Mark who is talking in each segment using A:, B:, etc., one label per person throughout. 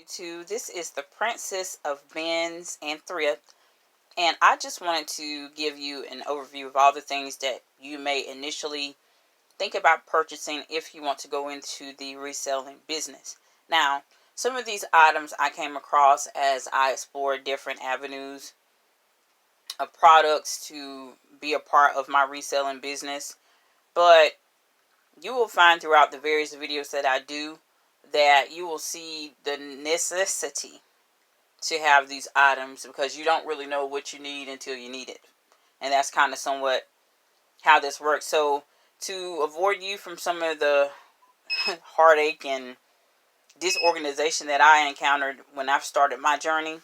A: YouTube. This is the Princess of Bins and Thrift, and I just wanted to give you an overview of all the things that you may initially think about purchasing if you want to go into the reselling business. Now, some of these items I came across as I explored different avenues of products to be a part of my reselling business, but you will find throughout the various videos that I do that you will see the necessity to have these items because you don't really know what you need until you need it. And that's kind of somewhat how this works. So to avoid you from some of the heartache and disorganization that I encountered when I started my journey,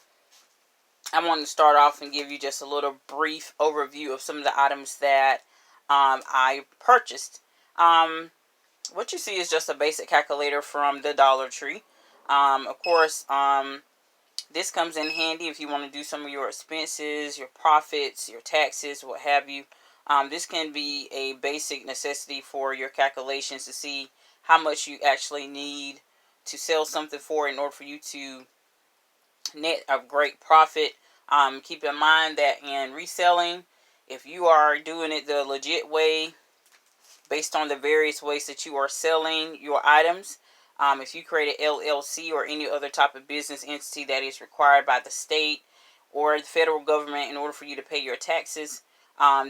A: I want to start off and give you just a little brief overview of some of the items that I purchased. What you see is just a basic calculator from the Dollar Tree. Of course, this comes in handy if you want to do some of your expenses, your profits, your taxes, what have you. This can be a basic necessity for your calculations to see how much you actually need to sell something for in order for you to net a great profit. Keep in mind that in reselling, if you are doing it the legit way, based on the various ways that you are selling your items, if you create an LLC or any other type of business entity that is required by the state or the federal government in order for you to pay your taxes,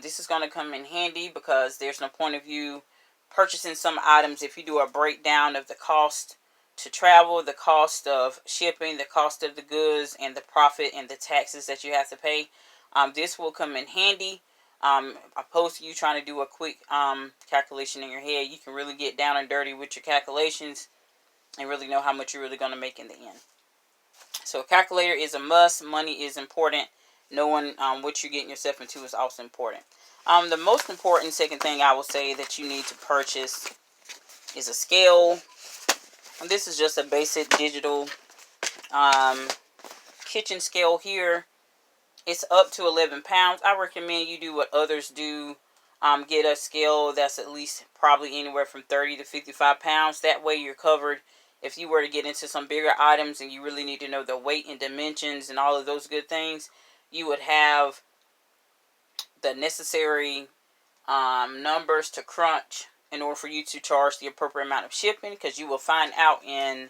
A: this is going to come in handy because there's no point of you purchasing some items if you do a breakdown of the cost to travel, the cost of shipping, the cost of the goods, and the profit and the taxes that you have to pay. This will come in handy. Opposed to you trying to do a quick calculation in your head, you can really get down and dirty with your calculations and really know how much you're really going to make in the end. So a calculator is a must. Money is important. Knowing what you're getting yourself into is also important. The most important second thing I will say that you need to purchase is a scale. And this is just a basic digital kitchen scale here. It's up to 11 pounds. I recommend you do what others do. Get a scale that's at least probably anywhere from 30 to 55 pounds. That way you're covered. If you were to get into some bigger items and you really need to know the weight and dimensions and all of those good things, you would have the necessary numbers to crunch in order for you to charge the appropriate amount of shipping, because you will find out in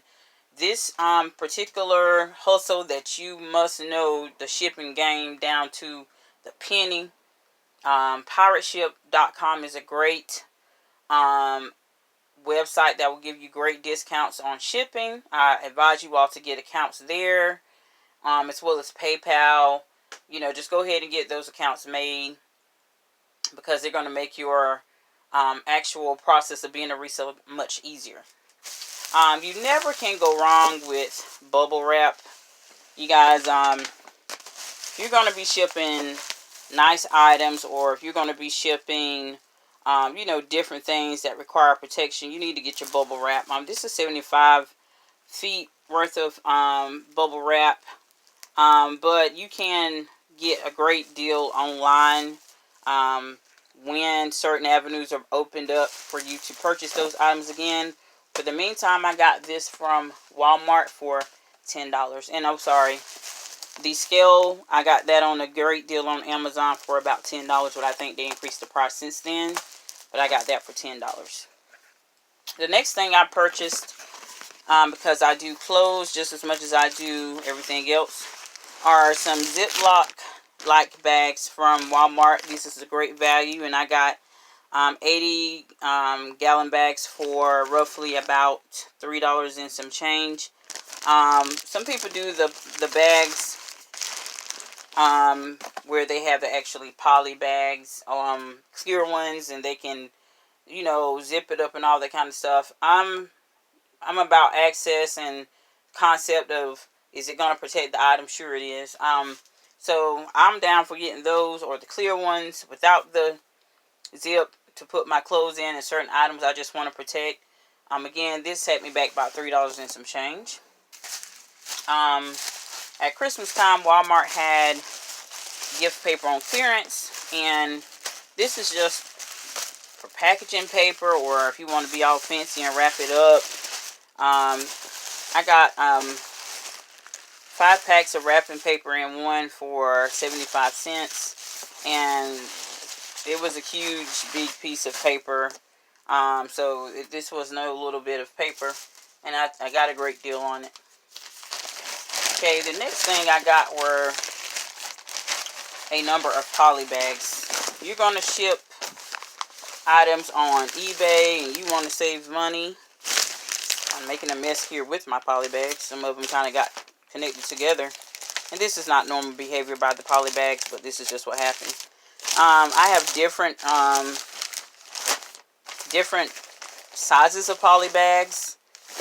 A: this particular hustle that you must know the shipping game down to the penny. Pirateship.com is a great website that will give you great discounts on shipping. I advise you all to get accounts there, as well as PayPal. Just go ahead and get those accounts made because they're going to make your actual process of being a reseller much easier. You never can go wrong with bubble wrap. You guys, if you're going to be shipping nice items, or if you're going to be shipping, different things that require protection, you need to get your bubble wrap. This is 75 feet worth of bubble wrap. But you can get a great deal online when certain avenues are opened up for you to purchase those items again. For the meantime, I got this from Walmart for $10. And I'm sorry, the scale, I got that on a great deal on Amazon for about $10. But I think they increased the price since then. But I got that for $10. The next thing I purchased, because I do clothes just as much as I do everything else, are some Ziploc-like bags from Walmart. This is a great value, and I got 80 gallon bags for roughly about $3 and some change. Some people do the bags where they have the actually poly bags, clear ones, and they can, zip it up and all that kind of stuff. I'm about access and concept of, is it going to protect the item? Sure it is. So I'm down for getting those, or the clear ones without the zip, to put my clothes in and certain items I just want to protect. Again, this set me back about $3 and some change. At Christmas time, Walmart had gift paper on clearance, and this is just for packaging paper, or if you want to be all fancy and wrap it up. I got 5 packs of wrapping paper in one for 75 cents. And it was a huge, big piece of paper. So this was no little bit of paper. And I got a great deal on it. Okay, the next thing I got were a number of poly bags. You're going to ship items on eBay and you want to save money. I'm making a mess here with my poly bags. Some of them kind of got connected together. And this is not normal behavior by the poly bags, but this is just what happens. I have different sizes of poly bags.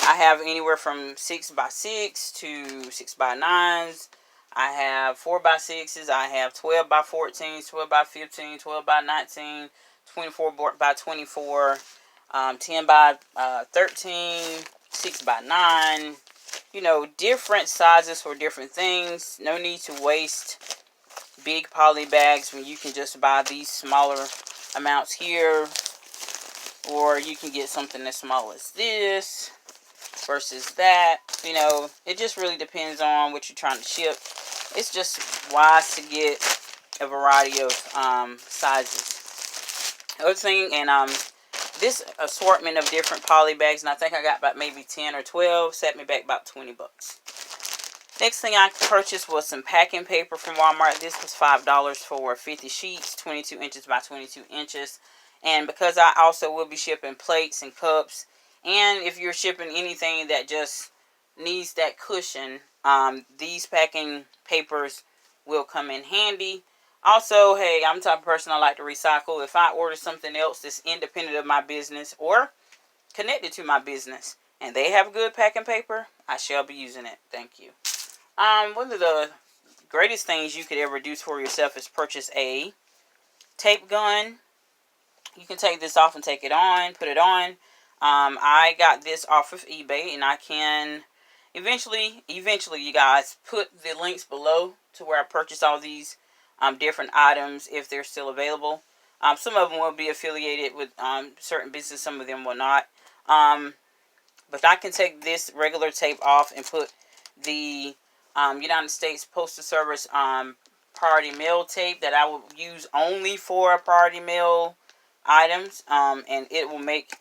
A: I have anywhere from 6x6 to 6x9s. I have 4x6s. I have 12x14s, 12x15, 12x19, 24x24, 10x13, 6x9. You know, different sizes for different things. No need to waste big poly bags when you can just buy these smaller amounts here. Or you can get something as small as this versus that. You know, it just really depends on what you're trying to ship. It's just wise to get a variety of sizes. Other thing, and this assortment of different poly bags, and I think I got about maybe 10 or 12, set me back about 20 bucks. Next thing I purchased was some packing paper from Walmart. This was $5 for 50 sheets, 22 inches by 22 inches. And because I also will be shipping plates and cups, and if you're shipping anything that just needs that cushion, these packing papers will come in handy. Also, hey, I'm the type of person I like to recycle. If I order something else that's independent of my business or connected to my business, and they have good packing paper, I shall be using it. Thank you. One of the greatest things you could ever do for yourself is purchase a tape gun. You can take this off and take it on, put it on. I got this off of eBay, and I can eventually, you guys, put the links below to where I purchased all these different items if they're still available. Some of them will be affiliated with certain businesses, some of them will not. But I can take this regular tape off and put the United States Postal Service priority mail tape that I will use only for priority mail items, and it will make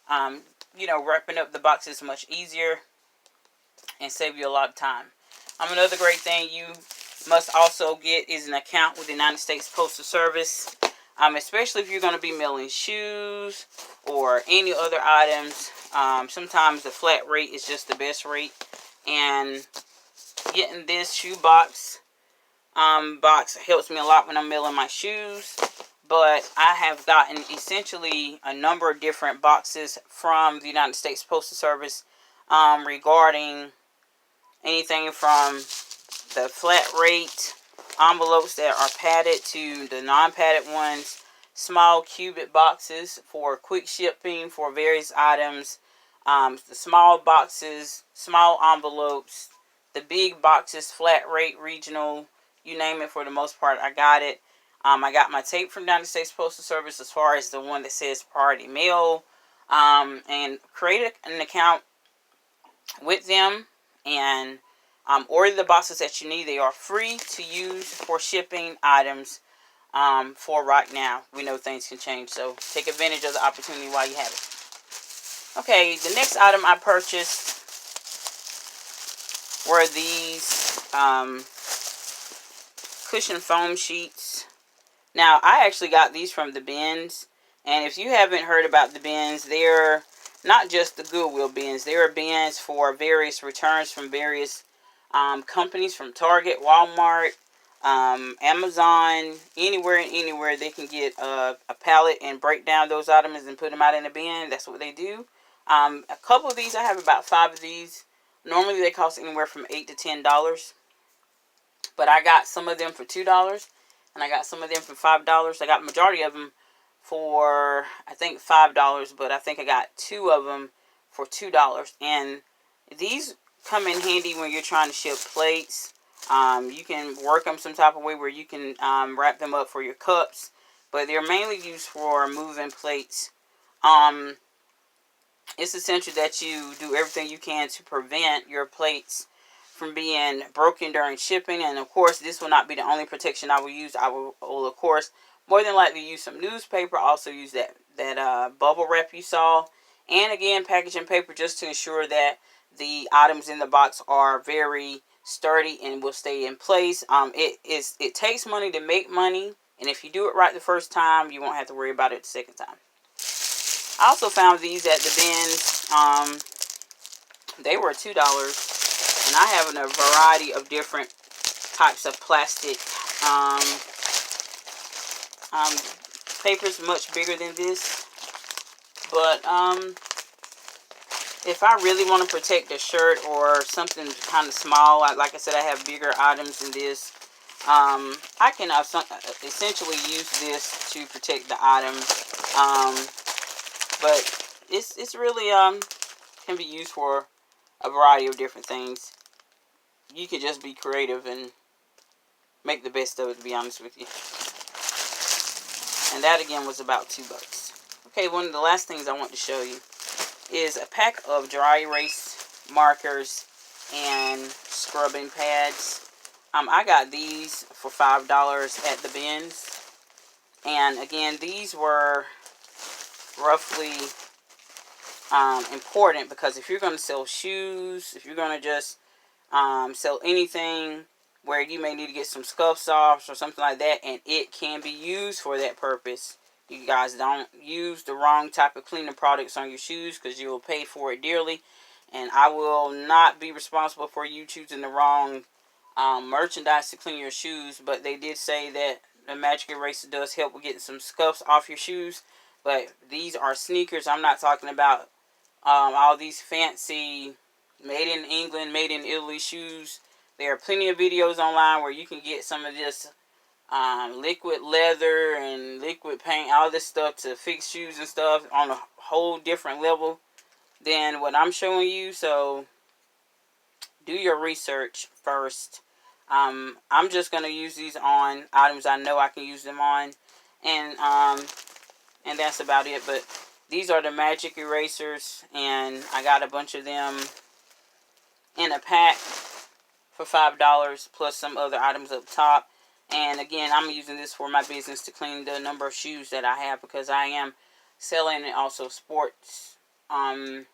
A: wrapping up the boxes much easier and save you a lot of time. Another great thing you must also get is an account with the United States Postal Service, especially if you're going to be mailing shoes or any other items. Sometimes the flat rate is just the best rate, and getting this shoe box helps me a lot when I'm mailing my shoes. But I have gotten essentially a number of different boxes from the United States Postal Service regarding anything from the flat rate envelopes that are padded to the non-padded ones, small cubic boxes for quick shipping for various items, the small boxes, small envelopes, the big boxes, flat rate, regional, you name it, for the most part, I got it. I got my tape from the United States Postal Service as far as the one that says priority mail, and create an account with them and order the boxes that you need. They are free to use for shipping items for right now. We know things can change, so take advantage of the opportunity while you have it. Okay, the next item I purchased were these cushion foam sheets. Now, I actually got these from the bins, and if you haven't heard about the bins, they're not just the Goodwill bins. There are bins for various returns from various companies, from Target, Walmart, Amazon, anywhere they can get a pallet and break down those items and put them out in a bin. That's what they do. A couple of these, I have about 5 of these. Normally they cost anywhere from $8 to $10, but I got some of them for $2. And I got some of them for $5. I got majority of them for, I think, $5, but I think I got 2 of them for $2. And these come in handy when you're trying to ship plates. You can work them some type of way where you can wrap them up for your cups, but they're mainly used for moving plates. It's essential that you do everything you can to prevent your plates from being broken during shipping. And of course, this will not be the only protection I will use. I will of course more than likely use some newspaper. Also use that bubble wrap you saw, and again packaging paper, just to ensure that the items in the box are very sturdy and will stay in place. It takes money to make money, and if you do it right the first time, you won't have to worry about it the second time. I also found these at the bins. They were $2, and I have a variety of different types of plastic papers, much bigger than this. But if I really want to protect a shirt or something kind of small, like I said, I have bigger items than this. I can essentially use this to protect the item. But it's really can be used for a variety of different things. You can just be creative and make the best of it, to be honest with you. And that again was about $2. Okay, one of the last things I want to show you is a pack of dry erase markers and scrubbing pads. I got these for $5 at the bins. And again, these were roughly important, because if you're going to sell shoes, if you're going to just sell anything where you may need to get some scuffs off or something like that, and it can be used for that purpose, you guys don't use the wrong type of cleaning products on your shoes, because you will pay for it dearly. And I will not be responsible for you choosing the wrong merchandise to clean your shoes. But they did say that the magic eraser does help with getting some scuffs off your shoes. But these are sneakers. I'm not talking about all these fancy made in England, made in Italy shoes. There are plenty of videos online where you can get some of this liquid leather and liquid paint, all this stuff to fix shoes and stuff on a whole different level than what I'm showing you. So do your research first. I'm just going to use these on items I know I can use them on, and that's about it. But these are the magic erasers, and I got a bunch of them in a pack for $5, plus some other items up top. And again, I'm using this for my business to clean the number of shoes that I have, because I am selling also sports themed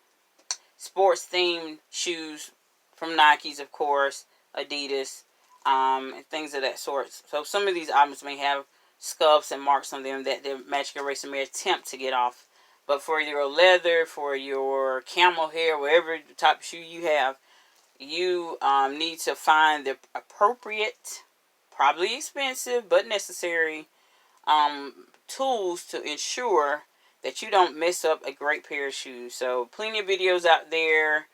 A: shoes from Nikes, of course, Adidas, and things of that sort. So some of these items may have scuffs and marks on them that the magic eraser may attempt to get off. But for your leather, for your camel hair, whatever type of shoe you have, you need to find the appropriate, probably expensive but necessary tools to ensure that you don't mess up a great pair of shoes. So plenty of videos out there.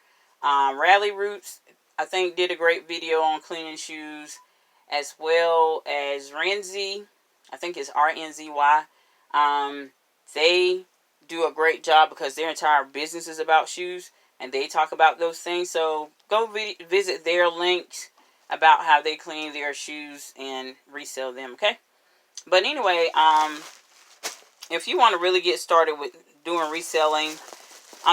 A: Rally Roots, I think, did a great video on cleaning shoes, as well as Renzy. I think it's RNZY. They do a great job, because their entire business is about shoes, and they talk about those things. So go visit their links about how they clean their shoes and resell them, okay? But anyway, if you want to really get started with doing reselling,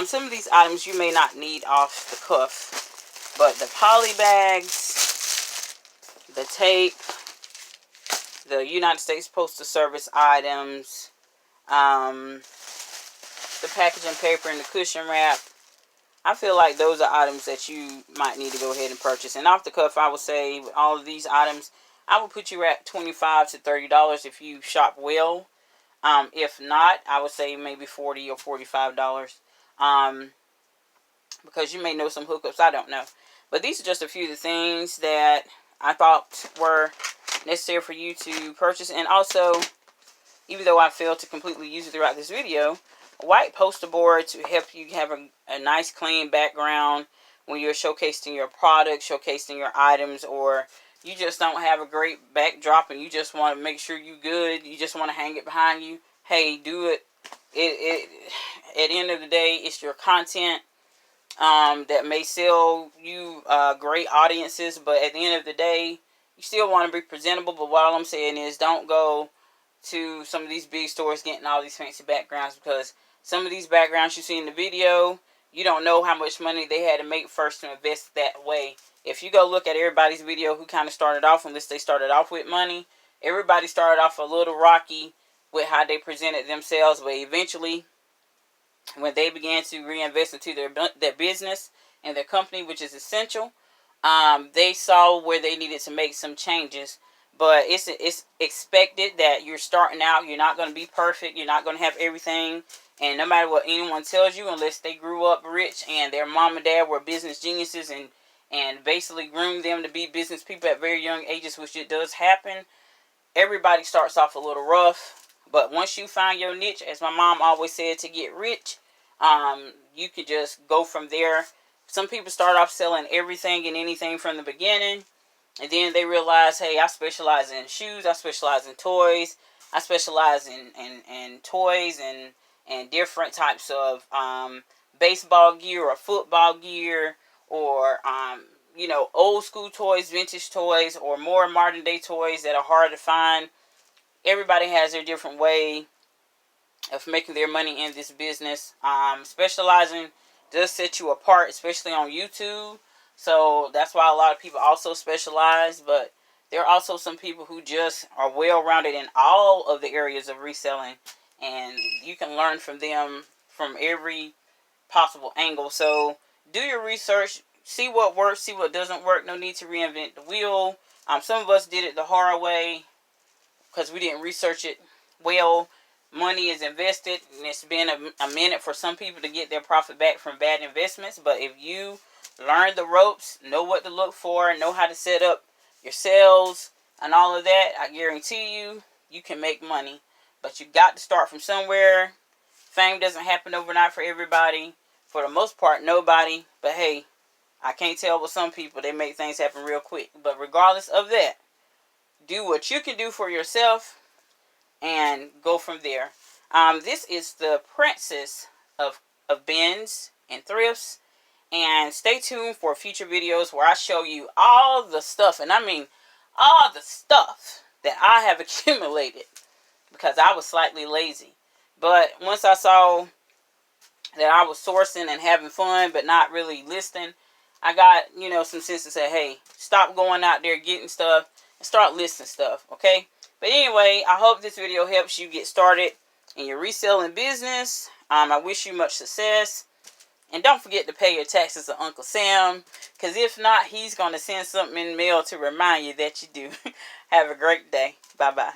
A: some of these items you may not need off the cuff, but the poly bags, the tape, the United States Postal Service items, the packaging paper and the cushion wrap, I feel like those are items that you might need to go ahead and purchase. And off the cuff, I would say with all of these items, I would put you at $25 to $30 if you shop well. If not, I would say maybe $40 or $45. Because you may know some hookups, I don't know. But these are just a few of the things that I thought were necessary for you to purchase. And also, even though I failed to completely use it throughout this video, a white poster board to help you have a nice clean background when you're showcasing your products, showcasing your items, or you just don't have a great backdrop and you just want to make sure you're good, you just want to hang it behind you. Hey, do it. At the end of the day, it's your content that may sell you great audiences, but at the end of the day, you still want to be presentable. But what I'm saying is, don't go to some of these big stores getting all these fancy backgrounds, because some of these backgrounds you see in the video, you don't know how much money they had to make first to invest that way. If you go look at everybody's video who kind of started off, unless they started off with money, everybody started off a little rocky with how they presented themselves, but eventually, when they began to reinvest into their business and their company, which is essential, they saw where they needed to make some changes. But it's expected that you're starting out. You're not going to be perfect. You're not going to have everything. And no matter what anyone tells you, unless they grew up rich and their mom and dad were business geniuses and basically groomed them to be business people at very young ages, which it does happen, everybody starts off a little rough. But once you find your niche, as my mom always said, to get rich, you can just go from there. Some people start off selling everything and anything from the beginning, and then they realize, hey, I specialize in shoes, I specialize in toys, I specialize in toys and different types of baseball gear or football gear, or old school toys, vintage toys, or more modern day toys that are hard to find. Everybody has their different way of making their money in this business. Specializing does set you apart, especially on YouTube. So that's why a lot of people also specialize. But there are also some people who just are well-rounded in all of the areas of reselling, and you can learn from them from every possible angle. So do your research, see what works, see what doesn't work. No need to reinvent the wheel. Some of us did it the hard way because we didn't research it well. Money is invested, and it's been a minute for some people to get their profit back from bad investments. But if you learn the ropes, know what to look for, know how to set up your sales and all of that, I guarantee you can make money. But you got to start from somewhere. Fame doesn't happen overnight for everybody. For the most part, nobody. But hey, I can't tell with some people, they make things happen real quick. But regardless of that, do what you can do for yourself and go from there. This is the princess of bins and thrifts. And stay tuned for future videos where I show you all the stuff, and I mean all the stuff that I have accumulated because I was slightly lazy. But once I saw that I was sourcing and having fun but not really listing, I got, some sense to say, hey, stop going out there getting stuff and start listing stuff, okay? But anyway, I hope this video helps you get started in your reselling business. I wish you much success. And don't forget to pay your taxes to Uncle Sam, because if not, he's going to send something in the mail to remind you that you do. Have a great day. Bye-bye.